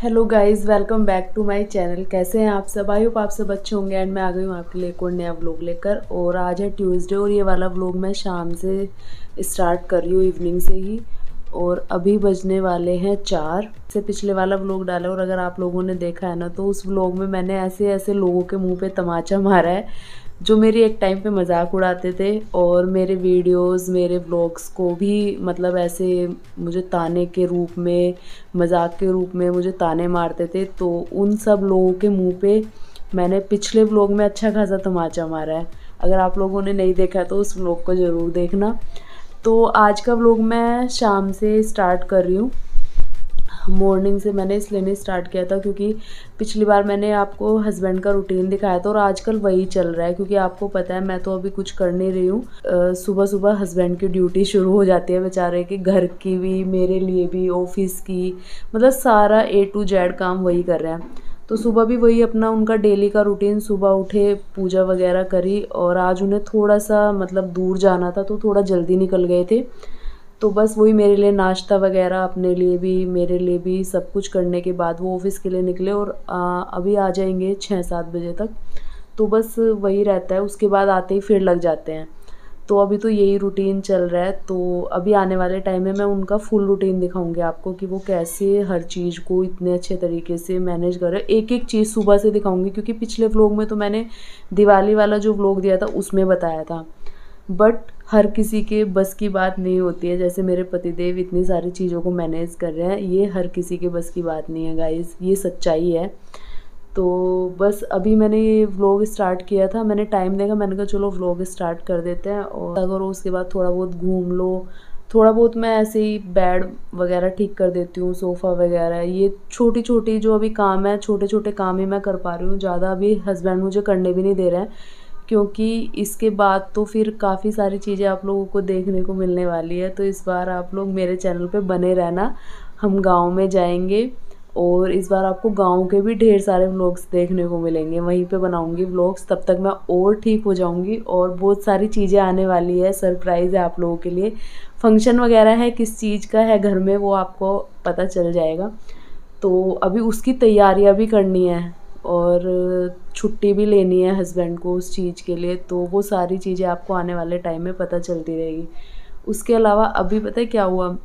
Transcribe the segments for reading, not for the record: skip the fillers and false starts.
Hello guys, welcome back to my channel. कैसे हैं आप सब? आई होप आप सब अच्छे होंगे। एंड मैं आ गई हूँ आपके लिए एक और नया व्लॉग लेकर। और आज है ट्यूसडे और ये वाला व्लॉग मैं शाम से स्टार्ट कर रही हूँ, इवनिंग से ही। और अभी बजने वाले हैं 4 से। पिछले वाला व्लॉग डाला और अगर आप लोगों ने देखा है ना, तो उस व्लॉग में मैंने ऐसे ऐसे लोगों के मुंह पे तमाचा मारा है जो मेरी एक टाइम पे मजाक उड़ाते थे और मेरे वीडियोस मेरे व्लॉग्स को भी मतलब ऐसे मुझे ताने के रूप में, मजाक के रूप में मुझे ताने मारते थे। तो उन सब लोगों के मुंह पे मैंने पिछले व्लॉग में अच्छा खासा तमाचा मारा है। अगर आप लोगों ने नहीं देखा तो उस व्लॉग को ज़रूर देखना। तो आज का व्लॉग मैं शाम से स्टार्ट कर रही हूँ। मॉर्निंग से मैंने इसलिए नहीं स्टार्ट किया था क्योंकि पिछली बार मैंने आपको हस्बैंड का रूटीन दिखाया था और आजकल वही चल रहा है। क्योंकि आपको पता है मैं तो अभी कुछ कर नहीं रही हूँ। सुबह सुबह हस्बैंड की ड्यूटी शुरू हो जाती है बेचारे की, घर की भी, मेरे लिए भी, ऑफिस की, मतलब सारा A to Z काम वही कर रहे हैं। तो सुबह भी वही अपना उनका डेली का रूटीन, सुबह उठे, पूजा वगैरह करी। और आज उन्हें थोड़ा सा मतलब दूर जाना था तो थोड़ा जल्दी निकल गए थे। तो बस वही मेरे लिए नाश्ता वगैरह, अपने लिए भी मेरे लिए भी सब कुछ करने के बाद वो ऑफ़िस के लिए निकले। और अभी आ जाएंगे 6-7 बजे तक। तो बस वही रहता है, उसके बाद आते ही फिर लग जाते हैं। तो अभी तो यही रूटीन चल रहा है। तो अभी आने वाले टाइम में मैं उनका फुल रूटीन दिखाऊंगी आपको कि वो कैसे हर चीज़ को इतने अच्छे तरीके से मैनेज कर रहे हैं। एक एक चीज़ सुबह से दिखाऊंगी क्योंकि पिछले व्लॉग में तो मैंने दिवाली वाला जो व्लॉग दिया था उसमें बताया था। बट हर किसी के बस की बात नहीं होती है। जैसे मेरे पतिदेव इतनी सारी चीज़ों को मैनेज कर रहे हैं, ये हर किसी के बस की बात नहीं है गाइस, ये सच्चाई है। तो बस अभी मैंने ये व्लॉग स्टार्ट किया था, मैंने टाइम देखा, मैंने कहा चलो व्लॉग स्टार्ट कर देते हैं। और अगर उसके बाद थोड़ा बहुत घूम लो, थोड़ा बहुत मैं ऐसे ही बेड वगैरह ठीक कर देती हूँ, सोफ़ा वगैरह। ये छोटी छोटी जो अभी काम है, छोटे छोटे काम ही मैं कर पा रही हूँ, ज़्यादा अभी हस्बैंड मुझे करने भी नहीं दे रहे हैं। क्योंकि इसके बाद तो फिर काफ़ी सारी चीज़ें आप लोगों को देखने को मिलने वाली है। तो इस बार आप लोग मेरे चैनल पे बने रहना। हम गांव में जाएंगे और इस बार आपको गांव के भी ढेर सारे व्लॉग्स देखने को मिलेंगे। वहीं पे बनाऊंगी व्लॉग्स। तब तक मैं और ठीक हो जाऊंगी और बहुत सारी चीज़ें आने वाली है, सरप्राइज़ है आप लोगों के लिए। फंक्शन वगैरह है, किस चीज़ का है घर में वो आपको पता चल जाएगा। तो अभी उसकी तैयारियां भी करनी है और छुट्टी भी लेनी है हस्बैंड को उस चीज़ के लिए। तो वो सारी चीज़ें आपको आने वाले टाइम में पता चलती रहेगी। उसके अलावा अभी पता है क्या हुआ,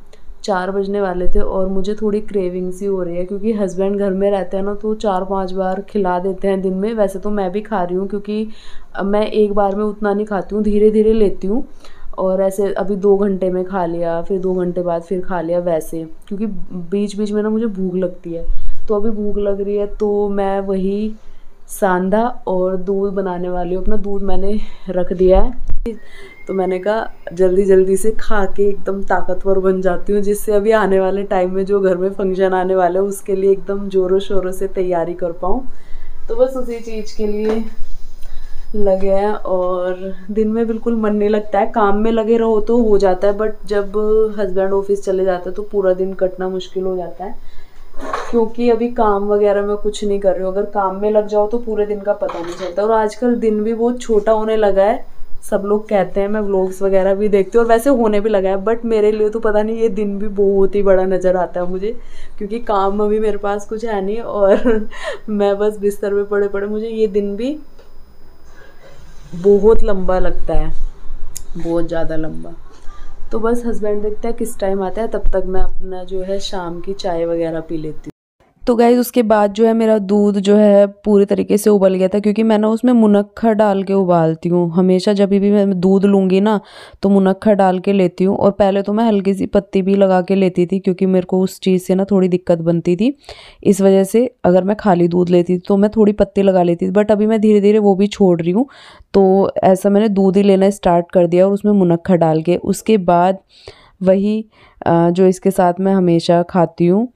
4 बजने वाले थे और मुझे थोड़ी क्रेविंग सी हो रही है। क्योंकि हस्बैंड घर में रहते हैं ना, तो 4-5 बार खिला देते हैं दिन में। वैसे तो मैं भी खा रही हूँ क्योंकि मैं एक बार में उतना नहीं खाती हूँ, धीरे धीरे लेती हूँ। और ऐसे अभी 2 घंटे में खा लिया, फिर 2 घंटे बाद फिर खा लिया, वैसे। क्योंकि बीच बीच में ना मुझे भूख लगती है। तो अभी भूख लग रही है तो मैं वही सांधा और दूध बनाने वाली हूँ। अपना दूध मैंने रख दिया है, तो मैंने कहा जल्दी जल्दी से खा के एकदम ताकतवर बन जाती हूँ, जिससे अभी आने वाले टाइम में जो घर में फंक्शन आने वाला है उसके लिए एकदम ज़ोरों शोरों से तैयारी कर पाऊँ। तो बस उसी चीज़ के लिए लगे हैं। और दिन में बिल्कुल मन नहीं लगता है, काम में लगे रहो तो हो जाता है, बट जब हस्बैंड ऑफिस चले जाते हैं तो पूरा दिन कटना मुश्किल हो जाता है। क्योंकि अभी काम वगैरह में कुछ नहीं कर रही हूँ। अगर काम में लग जाओ तो पूरे दिन का पता नहीं चलता। और आजकल दिन भी बहुत छोटा होने लगा है, सब लोग कहते हैं। मैं व्लॉग्स वगैरह भी देखती हूँ और वैसे होने भी लगा है, बट मेरे लिए तो पता नहीं, ये दिन भी बहुत ही बड़ा नज़र आता है मुझे। क्योंकि काम अभी मेरे पास कुछ है नहीं और मैं बस बिस्तर पे पड़े पड़े, मुझे ये दिन भी बहुत लंबा लगता है, बहुत ज़्यादा लंबा। तो बस हस्बैंड देखता है किस टाइम आता है, तब तक मैं अपना जो है शाम की चाय वगैरह पी लेती हूँ। तो गाइस उसके बाद जो है मेरा दूध जो है पूरी तरीके से उबल गया था। क्योंकि मैं ना उसमें मुनक्खा डाल के उबालती हूँ हमेशा। जब भी मैं दूध लूँगी ना तो मुनक्खा डाल के लेती हूँ। और पहले तो मैं हल्की सी पत्ती भी लगा के लेती थी क्योंकि मेरे को उस चीज़ से ना थोड़ी दिक्कत बनती थी। इस वजह से अगर मैं खाली दूध लेती थी तो मैं थोड़ी पत्ती लगा लेती थी, बट अभी मैं धीरे धीरे वो भी छोड़ रही हूँ। तो ऐसा मैंने दूध ही लेना स्टार्ट कर दिया और उसमें मुनक्खा डाल के। उसके बाद वही जो इसके साथ मैं हमेशा खाती हूँ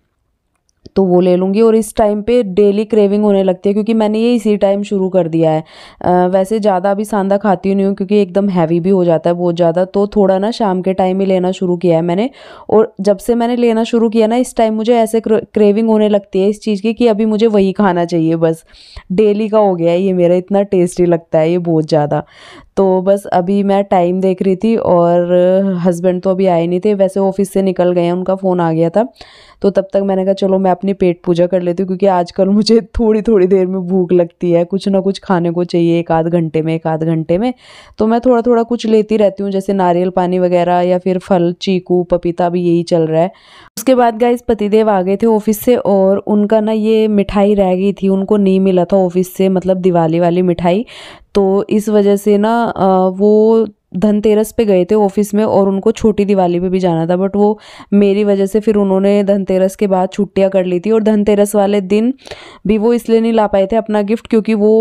तो वो ले लूँगी। और इस टाइम पे डेली क्रेविंग होने लगती है क्योंकि मैंने ये इसी टाइम शुरू कर दिया है। वैसे ज़्यादा अभी सांदा खाती नहीं हूँ क्योंकि एकदम हैवी भी हो जाता है बहुत ज़्यादा। तो थोड़ा ना शाम के टाइम ही लेना शुरू किया है मैंने। और जब से मैंने लेना शुरू किया ना, इस टाइम मुझे ऐसे क्रेविंग होने लगती है इस चीज़ की कि अभी मुझे वही खाना चाहिए बस। डेली का हो गया है ये मेरा, इतना टेस्टी लगता है ये बहुत ज़्यादा। तो बस अभी मैं टाइम देख रही थी और हस्बैंड तो अभी आए नहीं थे, वैसे ऑफिस से निकल गए हैं, उनका फ़ोन आ गया था। तो तब तक मैंने कहा चलो मैं अपनी पेट पूजा कर लेती हूँ, क्योंकि आजकल मुझे थोड़ी थोड़ी देर में भूख लगती है, कुछ ना कुछ खाने को चाहिए, एक आध घंटे में, एक आध घंटे में। तो मैं थोड़ा थोड़ा कुछ लेती रहती हूँ, जैसे नारियल पानी वगैरह या फिर फल, चीकू, पपीता, भी यही चल रहा है। उसके बाद गाइस पतिदेव आ गए थे ऑफिस से, और उनका ना ये मिठाई रह गई थी, उनको नहीं मिला था ऑफिस से, मतलब दिवाली वाली मिठाई। तो इस वजह से ना वो धनतेरस पे गए थे ऑफिस में, और उनको छोटी दिवाली पे भी जाना था, बट वो मेरी वजह से फिर उन्होंने धनतेरस के बाद छुट्टियां कर ली थी। और धनतेरस वाले दिन भी वो इसलिए नहीं ला पाए थे अपना गिफ्ट, क्योंकि वो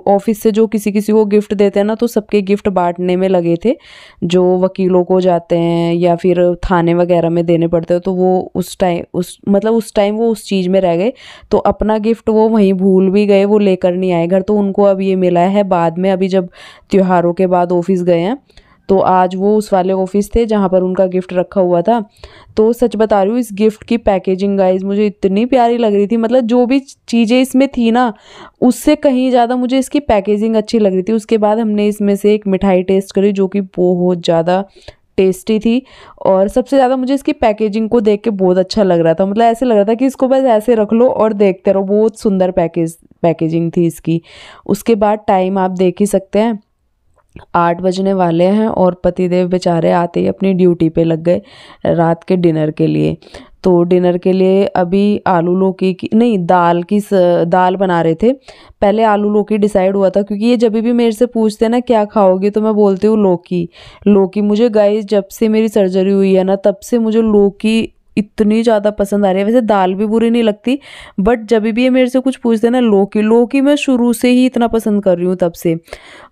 ऑफिस से जो किसी किसी को गिफ्ट देते हैं ना, तो सबके गिफ्ट बांटने में लगे थे, जो वकीलों को जाते हैं या फिर थाने वगैरह में देने पड़ते हैं। तो वो उस टाइम वो उस चीज़ में रह गए, तो अपना गिफ्ट वो वहीं भूल भी गए, वो लेकर नहीं आए घर। तो उनको अब ये मिला है बाद में, अभी जब त्योहारों के बाद ऑफिस गए हैं। तो आज वो उस वाले ऑफिस थे जहाँ पर उनका गिफ्ट रखा हुआ था। तो सच बता रही हूँ, इस गिफ्ट की पैकेजिंग गाइज मुझे इतनी प्यारी लग रही थी, मतलब जो भी चीज़ें इसमें थी ना, उससे कहीं ज़्यादा मुझे इसकी पैकेजिंग अच्छी लग रही थी। उसके बाद हमने इसमें से एक मिठाई टेस्ट करी, जो कि बहुत ज़्यादा टेस्टी थी। और सबसे ज़्यादा मुझे इसकी पैकेजिंग को देख के बहुत अच्छा लग रहा था, मतलब ऐसे लग रहा था कि इसको बस ऐसे रख लो और देखते रहो, बहुत सुंदर पैकेजिंग थी इसकी। उसके बाद टाइम आप देख ही सकते हैं, 8 बजने वाले हैं, और पतिदेव बेचारे आते ही अपनी ड्यूटी पे लग गए रात के डिनर के लिए। तो डिनर के लिए अभी आलू लौकी की नहीं, दाल बना रहे थे। पहले आलू लौकी डिसाइड हुआ था, क्योंकि ये जब भी मेरे से पूछते हैं ना क्या खाओगे, तो मैं बोलती हूँ लौकी। लौकी मुझे गाइस जब से मेरी सर्जरी हुई है ना, तब से मुझे लौकी इतनी ज़्यादा पसंद आ रही है। वैसे दाल भी बुरी नहीं लगती, बट जब भी ये मेरे से कुछ पूछते हैं ना, लौकी मैं शुरू से ही इतना पसंद कर रही हूँ तब से।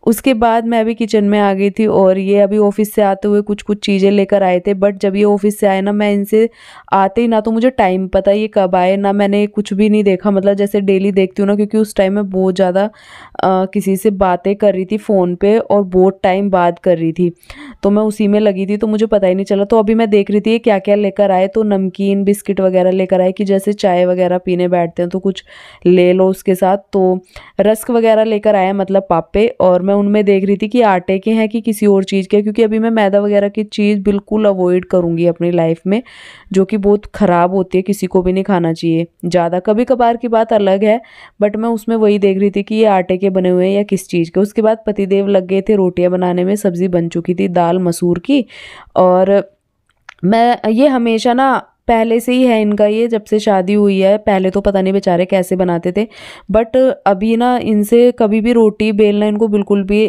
उसके बाद मैं अभी किचन में आ गई थी, और ये अभी ऑफिस से आते हुए कुछ कुछ चीज़ें लेकर आए थे। बट जब ये ऑफिस से आए ना, मैं इनसे आते ही ना तो मुझे टाइम पता ये कब आए ना, मैंने कुछ भी नहीं देखा, मतलब जैसे डेली देखती हूँ ना, क्योंकि उस टाइम मैं बहुत ज़्यादा किसी से बातें कर रही थी फ़ोन पे, और बहुत टाइम बाद कर रही थी, तो मैं उसी में लगी थी, तो मुझे पता ही नहीं चला। तो अभी मैं देख रही थी ये क्या क्या लेकर आए, तो नमकीन, बिस्किट वगैरह लेकर आए, कि जैसे चाय वगैरह पीने बैठते हैं तो कुछ ले लो उसके साथ। तो रस्क वगैरह लेकर आए, मतलब पापे। और मैं उनमें देख रही थी कि आटे के हैं कि किसी और चीज़ के, क्योंकि अभी मैं मैदा वगैरह की चीज़ बिल्कुल अवॉइड करूँगी अपनी लाइफ में, जो कि बहुत ख़राब होती है, किसी को भी नहीं खाना चाहिए ज़्यादा। कभी कभार की बात अलग है, बट मैं उसमें वही देख रही थी कि ये आटे के बने हुए हैं या किस चीज़ के। उसके बाद पतिदेव लग गए थे रोटियां बनाने में, सब्ज़ी बन चुकी थी दाल मसूर की। और मैं ये हमेशा ना पहले से ही है इनका, ये जब से शादी हुई है, पहले तो पता नहीं बेचारे कैसे बनाते थे, बट अभी ना इनसे कभी भी रोटी बेलना इनको बिल्कुल भी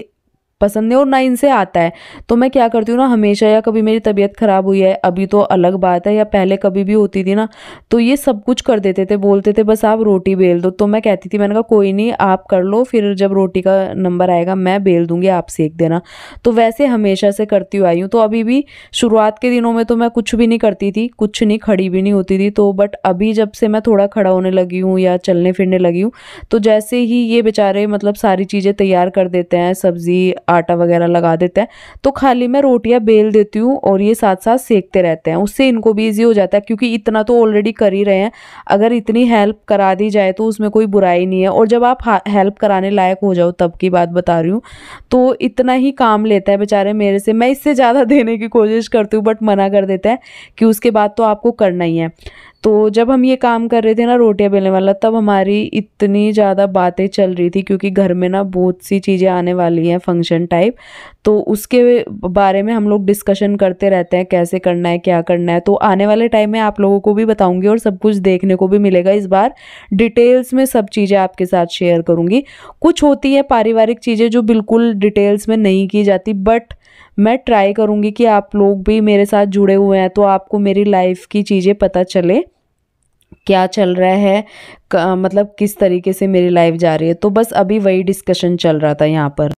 पसंद नहीं, और ना इनसे आता है। तो मैं क्या करती हूँ ना, हमेशा, या कभी मेरी तबीयत ख़राब हुई है, अभी तो अलग बात है, या पहले कभी भी होती थी ना, तो ये सब कुछ कर देते थे, बोलते थे बस आप रोटी बेल दो। तो मैं कहती थी, मैंने कहा कोई नहीं आप कर लो, फिर जब रोटी का नंबर आएगा मैं बेल दूंगी, आप सेक देना। तो वैसे हमेशा से करती हुई आई हूँ। तो अभी भी शुरुआत के दिनों में तो मैं कुछ भी नहीं करती थी, कुछ नहीं, खड़ी भी नहीं होती थी। तो बट अभी जब से मैं थोड़ा खड़ा होने लगी हूँ या चलने फिरने लगी हूँ, तो जैसे ही ये बेचारे मतलब सारी चीज़ें तैयार कर देते हैं, सब्जी आटा वगैरह लगा देते हैं, तो खाली मैं रोटियां बेल देती हूँ, और ये साथ साथ सेकते रहते हैं। उससे इनको भी ईजी हो जाता है, क्योंकि इतना तो ऑलरेडी कर ही रहे हैं, अगर इतनी हेल्प करा दी जाए तो उसमें कोई बुराई नहीं है। और जब आप हेल्प कराने लायक हो जाओ, तब की बात बता रही हूँ, तो इतना ही काम लेता है बेचारे मेरे से। मैं इससे ज़्यादा देने की कोशिश करती हूँ, बट मना कर देता है कि उसके बाद तो आपको करना ही है। तो जब हम ये काम कर रहे थे ना रोटियां बेलने वाला, तब हमारी इतनी ज़्यादा बातें चल रही थी, क्योंकि घर में ना बहुत सी चीज़ें आने वाली हैं फंक्शन टाइप, तो उसके बारे में हम लोग डिस्कशन करते रहते हैं, कैसे करना है, क्या करना है। तो आने वाले टाइम में आप लोगों को भी बताऊंगी, और सब कुछ देखने को भी मिलेगा। इस बार डिटेल्स में सब चीज़ें आपके साथ शेयर करूंगी। कुछ होती है पारिवारिक चीज़ें जो बिल्कुल डिटेल्स में नहीं की जाती, बट मैं ट्राई करूंगी कि आप लोग भी मेरे साथ जुड़े हुए हैं, तो आपको मेरी लाइफ की चीज़ें पता चले, क्या चल रहा है, मतलब किस तरीके से मेरी लाइफ जा रही है। तो बस अभी वही डिस्कशन चल रहा था यहाँ पर।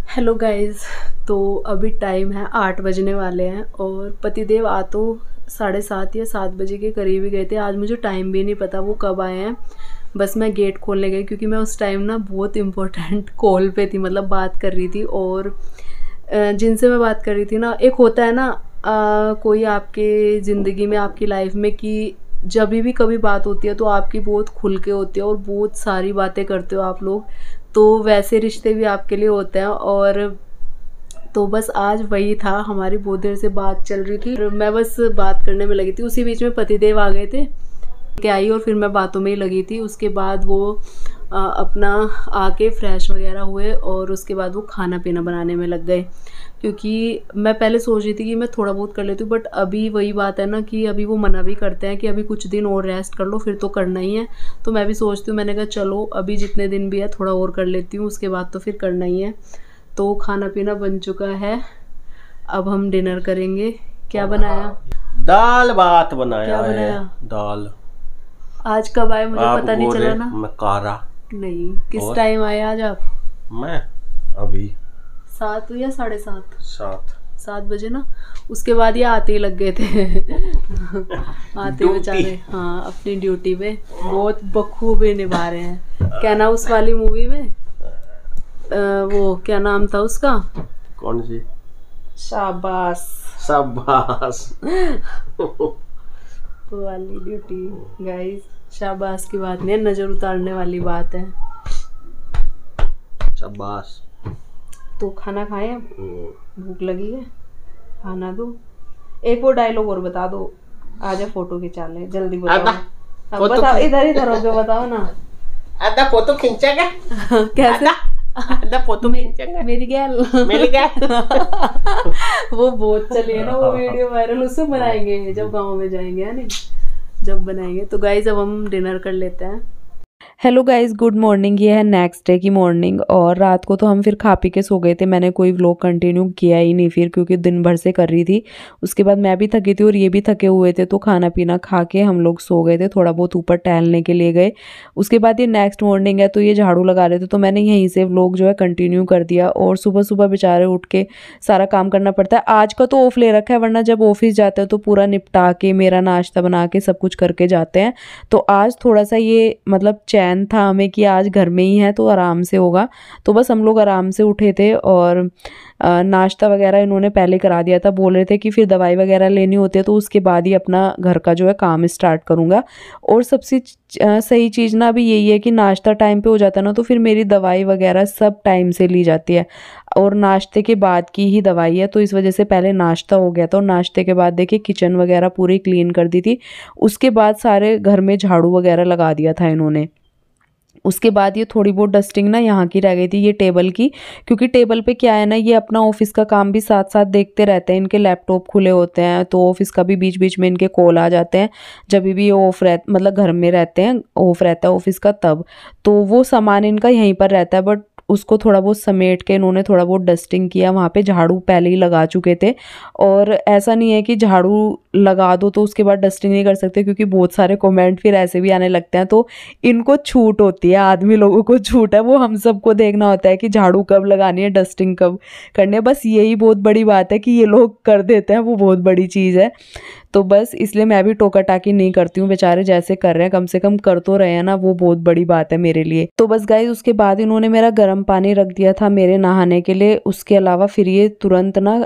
हेलो गाइस, तो अभी टाइम है 8 बजने वाले हैं, और पतिदेव आ तो 7:30 या 7 बजे के करीब ही गए थे। आज मुझे टाइम भी नहीं पता वो कब आए हैं, बस मैं गेट खोलने गई, क्योंकि मैं उस टाइम ना बहुत इम्पोर्टेंट कॉल पे थी, मतलब बात कर रही थी। और जिनसे मैं बात कर रही थी ना, एक होता है ना कोई आपके ज़िंदगी में, आपकी लाइफ में, कि जब भी कभी बात होती है तो आपकी बहुत खुल के होती है, और बहुत सारी बातें करते हो आप लोग, तो वैसे रिश्ते भी आपके लिए होते हैं। और तो बस आज वही था, हमारी बहुत देर से बात चल रही थी और मैं बस बात करने में लगी थी। उसी बीच में पतिदेव आ गए थे, के आई और फिर मैं बातों में ही लगी थी। उसके बाद वो अपना आके फ्रेश वगैरह हुए और उसके बाद वो खाना पीना बनाने में लग गए। क्योंकि मैं पहले सोच रही थी कि मैं थोड़ा बहुत कर लेती हूँ, बट अभी वही बात है ना कि अभी वो मना भी करते हैं कि अभी कुछ दिन और रेस्ट कर लो, फिर तो करना ही है। तो मैं भी सोचती हूँ, मैंने कहा चलो अभी जितने दिन भी है थोड़ा और कर लेती हूँ, उसके बाद तो फिर करना ही है। तो खाना पीना बन चुका है, अब हम डिनर करेंगे। क्या बनाया? दाल भात बनाया क्या है। बनाया? दाल। आज कब आए मुझे आप पता नहीं गोरे, चला ना। मैं कारा। नहीं, किस और? टाइम आए आज आप? मैं अभी 7 या 7:30? 7 बजे ना। उसके बाद ये आते ही लग गए थे आते ही बेचारे, हाँ, अपनी ड्यूटी पे बहुत बखूबी निभा रहे हैं। क्या ना उस वाली मूवी में वो क्या नाम था उसका? कौन सी? शाबाश। शाबाश। वो वाली ड्यूटी गाइस, शाबाश की बात नहीं है, नजर उतारने वाली बात है। शाबाश। तो खाना खाए अब? भूख लगी है, खाना दो। एक वो डायलॉग और बता दो, आजा फोटो खिंचा ले, जल्दी बताओ। अब बताओ, इधर होके बताओ ना। आधा फोटो खींचेगा? कैसे? आधा फोटो खींचेगा? मेरी गैल वो बहुत चली है ना वो वीडियो वायरल, उससे बनाएंगे जब गाँव में जाएंगे, है नहीं, जब बनाएंगे। तो गाइज अब हम डिनर कर लेते हैं। Hello guys, good morning. ये है नेक्स्ट डे की मॉर्निंग और रात को तो हम फिर खा पी के सो गए थे। मैंने कोई व्लॉग कंटिन्यू किया ही नहीं फिर, क्योंकि दिन भर से कर रही थी। उसके बाद मैं भी थकी थी और ये भी थके हुए थे, तो खाना पीना खा के हम लोग सो गए थे। थोड़ा बहुत ऊपर टहलने के लिए गए। उसके बाद ये नेक्स्ट मॉर्निंग है, तो ये झाड़ू लगा रहे थे, तो मैंने यहीं से व्लॉग जो है कंटिन्यू कर दिया। और सुबह सुबह बेचारे उठ के सारा काम करना पड़ता है। आज का तो ऑफ ले रखा है, वरना जब ऑफिस जाते हैं तो पूरा निपटा के, मेरा नाश्ता बना के सब कुछ करके जाते हैं। तो आज थोड़ा सा ये मतलब चैन था हमें कि आज घर में ही है तो आराम से होगा। तो बस हम लोग आराम से उठे थे और नाश्ता वगैरह इन्होंने पहले करा दिया था। बोल रहे थे कि फिर दवाई वगैरह लेनी होती है तो उसके बाद ही अपना घर का जो है काम स्टार्ट करूँगा। और सबसे सही चीज़ ना अभी यही है कि नाश्ता टाइम पे हो जाता है ना, तो फिर मेरी दवाई वगैरह सब टाइम से ली जाती है। और नाश्ते के बाद की ही दवाई है, तो इस वजह से पहले नाश्ता हो गया था और नाश्ते के बाद देखिए किचन वगैरह पूरी क्लीन कर दी थी। उसके बाद सारे घर में झाड़ू वगैरह लगा दिया था इन्होंने। उसके बाद ये थोड़ी बहुत डस्टिंग ना यहाँ की रह गई थी, ये टेबल की, क्योंकि टेबल पे क्या है ना, ये अपना ऑफिस का काम भी साथ साथ देखते रहते हैं। इनके लैपटॉप खुले होते हैं तो ऑफिस का भी बीच बीच में इनके कॉल आ जाते हैं। जब भी ये ऑफ मतलब घर में रहते हैं, ऑफ रहता है ऑफिस का, तब तो वो सामान इनका यहीं पर रहता है। बट उसको थोड़ा बहुत समेट के इन्होंने थोड़ा बहुत डस्टिंग किया। वहाँ पे झाड़ू पहले ही लगा चुके थे। और ऐसा नहीं है कि झाड़ू लगा दो तो उसके बाद डस्टिंग नहीं कर सकते, क्योंकि बहुत सारे कमेंट फिर ऐसे भी आने लगते हैं। तो इनको छूट होती है, आदमी लोगों को छूट है, वो हम सबको देखना होता है कि झाड़ू कब लगानी है, डस्टिंग कब करनी है। बस यही बहुत बड़ी बात है कि ये लोग कर देते हैं, वो बहुत बड़ी चीज़ है। तो बस इसलिए मैं भी टोका टाकी नहीं करती हूँ। बेचारे जैसे कर रहे हैं कम से कम कर तो रहे हैं ना, वो बहुत बड़ी बात है मेरे लिए। तो बस गाइस उसके बाद इन्होंने मेरा गर्म पानी रख दिया था मेरे नहाने के लिए। उसके अलावा फिर ये तुरंत ना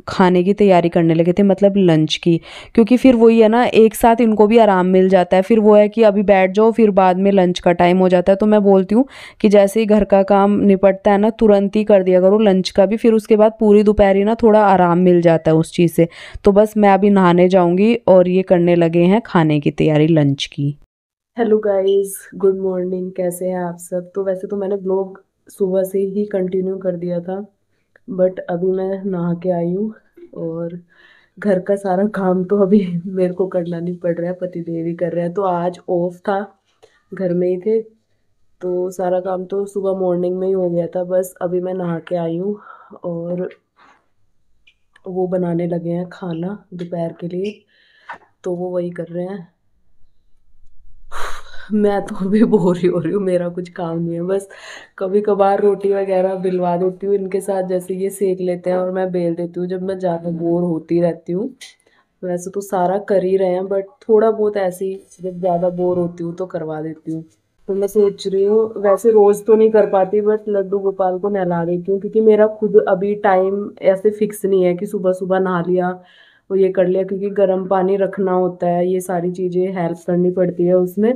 खाने की तैयारी करने लगे थे, मतलब लंच की। क्योंकि फिर वही है ना, एक साथ इनको भी आराम मिल जाता है। फिर वो है कि अभी बैठ जाओ, फिर बाद में लंच का टाइम हो जाता है। तो मैं बोलती हूँ कि जैसे ही घर का काम निपटता है ना, तुरंत ही कर दिया करो लंच का भी, फिर उसके बाद पूरी दोपहरी ना थोड़ा आराम मिल जाता है उस चीज़ से। तो बस मैं अभी नहाने जाऊंगी और ये करने लगे हैं खाने की तैयारी लंच की। Hello guys, good morning. कैसे हैं आप सब? तो वैसे तो मैंने ब्लॉग सुबह से ही कंटिन्यू कर दिया था, बट अभी मैं नहा के आई हूँ और घर का सारा काम तो अभी मेरे को करना नहीं पड़ रहा है, पतिदेव ही कर रहे हैं। तो आज ऑफ था, घर में ही थे, तो सारा काम तो सुबह मॉर्निंग में ही हो गया था। बस अभी मैं नहा के आई हूँ और वो बनाने लगे हैं खाना दोपहर के लिए, तो वो वही कर रहे हैं। मैं तो अभी बोर ही हो रही हूँ, मेरा कुछ काम नहीं है। बस कभी कभार रोटी वगैरह बिलवा देती हूँ इनके साथ, जैसे ये सेक लेते हैं और मैं बेल देती हूँ जब मैं ज़्यादा बोर होती रहती हूँ। वैसे तो सारा कर ही रहे हैं, बट थोड़ा बहुत ऐसे ही जब ज़्यादा बोर होती हूँ तो करवा देती हूँ। तो मैं सोच रही हूँ, वैसे रोज़ तो नहीं कर पाती, बट लड्डू गोपाल को नहला देती हूँ, क्योंकि मेरा खुद अभी टाइम ऐसे फिक्स नहीं है कि सुबह सुबह नहा लिया वो ये कर लिया, क्योंकि गर्म पानी रखना होता है, ये सारी चीज़ें हेल्प करनी पड़ती है उसमें।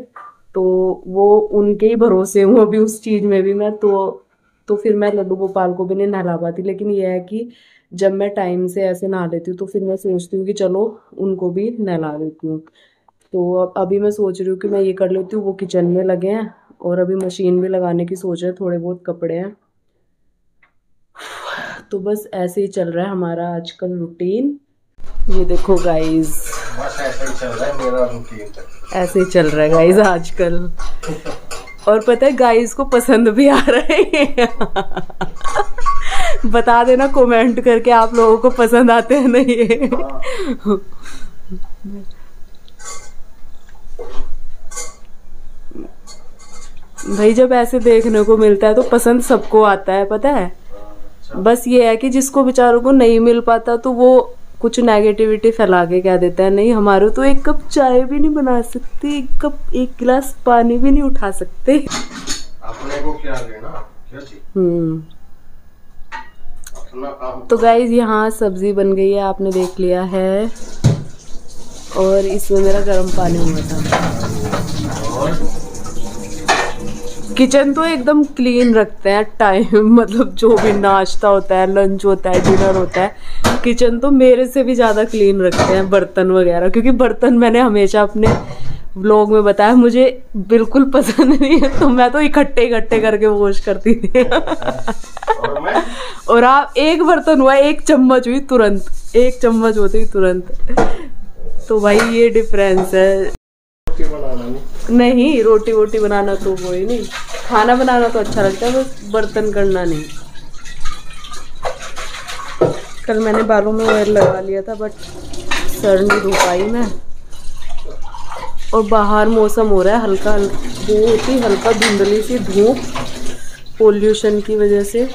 तो वो उनके ही भरोसे हूँ अभी उस चीज़ में भी मैं। तो फिर मैं लड्डू गोपाल को भी नहीं नहला पाती। लेकिन ये है कि जब मैं टाइम से ऐसे नहा लेती हूँ तो फिर मैं सोचती हूँ कि चलो उनको भी नहला देती हूँ। तो अभी मैं सोच रही हूँ कि मैं ये कर लेती हूँ, वो किचन में लगे हैं और अभी मशीन भी लगाने की सोच रहे हैं, थोड़े बहुत कपड़े हैं। तो बस ऐसे ही चल रहा है हमारा आजकल रूटीन। ये देखो गाइस, बस ऐसा ही चल रहा है मेरा रूटीन। ऐसे ही चल रहा है गाइस आजकल। और पता है गाइस को पसंद भी आ रहा है। बता देना कमेंट करके आप लोगों को पसंद आते हैं नहीं ये। भाई जब ऐसे देखने को मिलता है तो पसंद सबको आता है, पता है। बस ये है कि जिसको बेचारों को नहीं मिल पाता तो वो कुछ नेगेटिविटी फैला के क्या देता है, नहीं हमारे तो एक कप चाय भी नहीं बना सकते, एक गिलास पानी भी नहीं उठा सकते। अपने को क्या लेना, क्या चीज? अपना काम। तो गाइज यहाँ सब्जी बन गई है, आपने देख लिया है। और इसमें मेरा गर्म पानी हुआ था। और किचन तो एकदम क्लीन रखते हैं टाइम, मतलब जो भी नाश्ता होता है, लंच होता है, डिनर होता है, किचन तो मेरे से भी ज़्यादा क्लीन रखते हैं, बर्तन वगैरह। क्योंकि बर्तन मैंने हमेशा अपने व्लॉग में बताया मुझे बिल्कुल पसंद नहीं है, तो मैं तो इकट्ठे इकट्ठे करके वॉश करती थी। और आप एक बर्तन हुआ, एक चम्मच हुई तुरंत, एक चम्मच होती तुरंत। तो भाई ये डिफरेंस है। नहीं रोटी वोटी बनाना तो कोई नहीं, खाना बनाना तो अच्छा लगता है, बस बर्तन करना नहीं। कल मैंने बालों में ऑयल लगा लिया था बट सर नहीं धो पाई मैं। और बाहर मौसम हो रहा है हल्का बहुत ही हल्का धुंधली सी धूप, पोल्यूशन की वजह से।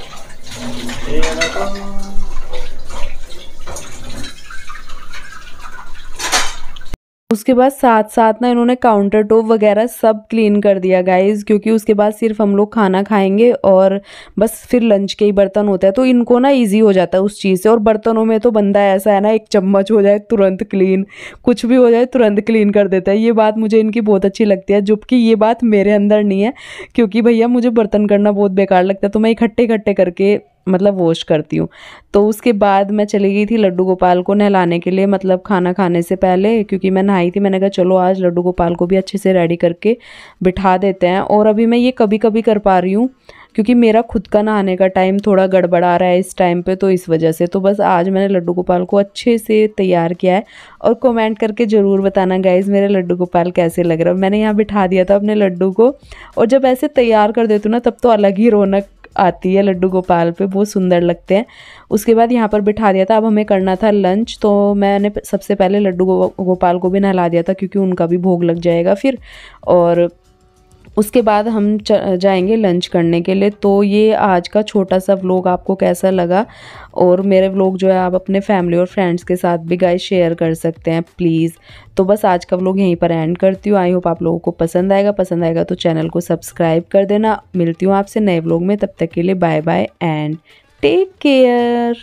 उसके बाद साथ साथ ना इन्होंने काउंटर टॉप वगैरह सब क्लीन कर दिया गाइज, क्योंकि उसके बाद सिर्फ हम लोग खाना खाएंगे और बस फिर लंच के ही बर्तन होते हैं, तो इनको ना इजी हो जाता है उस चीज़ से। और बर्तनों में तो बंदा ऐसा है ना, एक चम्मच हो जाए तुरंत क्लीन, कुछ भी हो जाए तुरंत क्लीन कर देता है। ये बात मुझे इनकी बहुत अच्छी लगती है, जबकि ये बात मेरे अंदर नहीं है, क्योंकि भैया मुझे बर्तन करना बहुत बेकार लगता है, तो मैं इकट्ठे इकट्ठे करके मतलब वॉश करती हूँ। तो उसके बाद मैं चली गई थी लड्डू गोपाल को नहलाने के लिए, मतलब खाना खाने से पहले, क्योंकि मैं नहाई थी। मैंने कहा चलो आज लड्डू गोपाल को भी अच्छे से रेडी करके बिठा देते हैं। और अभी मैं ये कभी कभी कर पा रही हूँ क्योंकि मेरा खुद का नहाने का टाइम थोड़ा गड़बड़ा रहा है इस टाइम पे, तो इस वजह से। तो बस आज मैंने लड्डू गोपाल को अच्छे से तैयार किया है। और कमेंट करके ज़रूर बताना गाइज़ मेरे लड्डू गोपाल कैसे लग रहा है। मैंने यहाँ बिठा दिया था अपने लड्डू को, और जब ऐसे तैयार कर देती हूँ ना तब तो अलग ही रौनक आती है लड्डू गोपाल पे, बहुत सुंदर लगते हैं। उसके बाद यहाँ पर बिठा दिया था, अब हमें करना था लंच, तो मैंने सबसे पहले लड्डू गोपाल को भी नहला दिया था क्योंकि उनका भी भोग लग जाएगा फिर। और उसके बाद हम जाएंगे लंच करने के लिए। तो ये आज का छोटा सा व्लॉग आपको कैसा लगा, और मेरे व्लॉग जो है आप अपने फैमिली और फ्रेंड्स के साथ भी गाइस शेयर कर सकते हैं प्लीज़। तो बस आज का व्लॉग यहीं पर एंड करती हूँ। आई होप आप लोगों को पसंद आएगा तो चैनल को सब्सक्राइब कर देना। मिलती हूँ आपसे नए व्लॉग में, तब तक के लिए bye bye and take care.